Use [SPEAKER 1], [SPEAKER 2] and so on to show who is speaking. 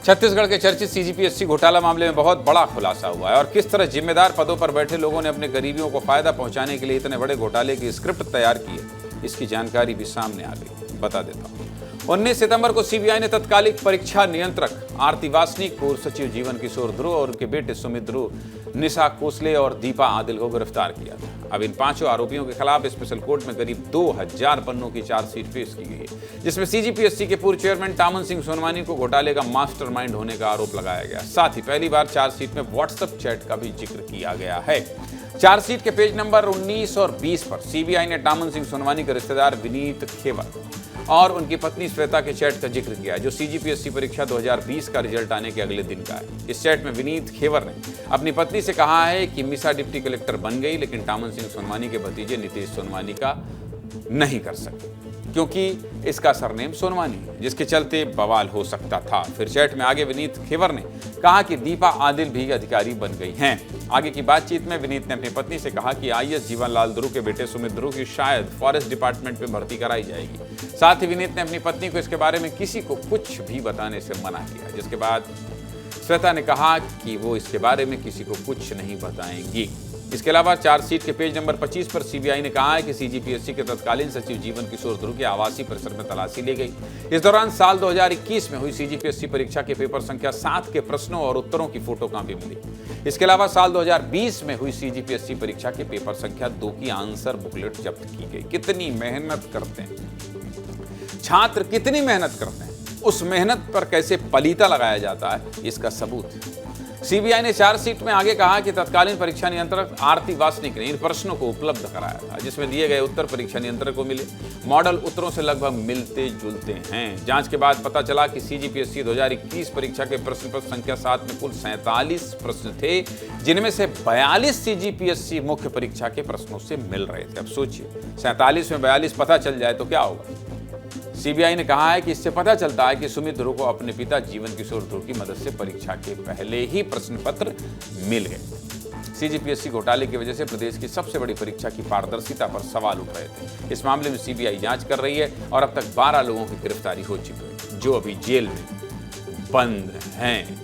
[SPEAKER 1] छत्तीसगढ़ के चर्चित सीजीपीएससी घोटाला मामले में बहुत बड़ा खुलासा हुआ है और किस तरह जिम्मेदार पदों पर बैठे लोगों ने अपने गरीबियों को फायदा पहुंचाने के लिए इतने बड़े घोटाले की स्क्रिप्ट तैयार की है, इसकी जानकारी भी सामने आ गई। बता देता हूं। 19 सितंबर को सीबीआई ने तत्कालिक परीक्षा नियंत्रक आरती वासनिक, पूर्व सचिव जीवन किशोर ध्रुव और उनके बेटे सुमित ध्रुव, निशा कोसले और दीपा आदिल को गिरफ्तार किया था। अब इन पांचों आरोपियों के खिलाफ स्पेशल कोर्ट में करीब 2000 पन्नों की चार्जशीट पेश की गई है, जिसमें सीजीपीएससी के पूर्व चेयरमैन टामन सिंह सोनवानी को घोटाले का मास्टरमाइंड होने का आरोप लगाया गया। साथ ही पहली बार चार्जशीट में व्हाट्सएप चैट का भी जिक्र किया गया है। चार्जशीट के पेज नंबर 19 और 20 पर सीबीआई ने टामन सिंह सोनवानी के रिश्तेदार विनीत खेवर और उनकी पत्नी श्वेता के चैट का जिक्र किया, जो सीजीपीएससी परीक्षा 2020 का रिजल्ट आने के अगले दिन का है। इस चैट में विनीत खेवर ने अपनी पत्नी से कहा है कि मिसा डिप्टी कलेक्टर बन गई, लेकिन टामन सिंह सोनवानी के भतीजे नीतीश सोनवानी का नहीं कर सके, क्योंकि इसका सरनेम सोनवानी है, जिसके चलते बवाल हो सकता था। फिर चैट में आगे विनीत खेवर ने कहा कि दीपा आदिल भी अधिकारी बन गई हैं। आगे की बातचीत में विनीत ने अपनी पत्नी से कहा कि आईएएस जीवनलाल ध्रुव के बेटे सुमित ध्रुव की शायद फॉरेस्ट डिपार्टमेंट में भर्ती कराई जाएगी। साथ ही विनीत ने अपनी पत्नी को इसके बारे में किसी को कुछ भी बताने से मना किया, जिसके बाद श्वेता ने कहा कि वो इसके बारे में किसी को कुछ नहीं बताएंगी। इसके अलावा चार्जशीट के पेज नंबर 25 पर सीबीआई ने कहा है कि सीजीपीएससी के तत्कालीन सचिव जीवन किशोर ध्रुव के आवासीय परिसर में तलाशी ली गई। इस दौरान साल 2021 में हुई सीजीपीएससी परीक्षा के पेपर संख्या 7 के प्रश्नों और उत्तरों की फोटो कॉपी मिली। इसके अलावा साल 2020 में हुई सीजीपीएससी परीक्षा के पेपर संख्या 2 की आंसर बुकलेट जब्त की गई। कितनी मेहनत करते हैं छात्र, कितनी मेहनत करते हैं, उस मेहनत पर कैसे पलीता लगाया जाता है, इसका सबूत है। सीबीआई ने चार्जशीट में आगे कहा कि तत्कालीन परीक्षा नियंत्रक आरती वासनिक ने इन प्रश्नों को उपलब्ध कराया था, जिसमें दिए गए उत्तर परीक्षा नियंत्रक को मिले। मॉडल उत्तरों से लगभग मिलते जुलते हैं। जांच के बाद पता चला कि सीजीपीएससी 2021 परीक्षा के प्रश्न पत्र संख्या 7 में कुल 47 प्रश्न थे, जिनमें से 42 सीजीपीएससी मुख्य परीक्षा के प्रश्नों से मिल रहे थे। अब सोचिए, 47 में 42 पता चल जाए तो क्या होगा। सीबीआई ने कहा है कि इससे पता चलता है कि सुमित ध्रुव को अपने पिता जीवन किशोर ध्रुव की मदद से परीक्षा के पहले ही प्रश्न पत्र मिल गए। सीजीपीएससी घोटाले की वजह से प्रदेश की सबसे बड़ी परीक्षा की पारदर्शिता पर सवाल उठ रहे थे। इस मामले में सीबीआई जांच कर रही है और अब तक 12 लोगों की गिरफ्तारी हो चुकी है, जो अभी जेल में बंद हैं।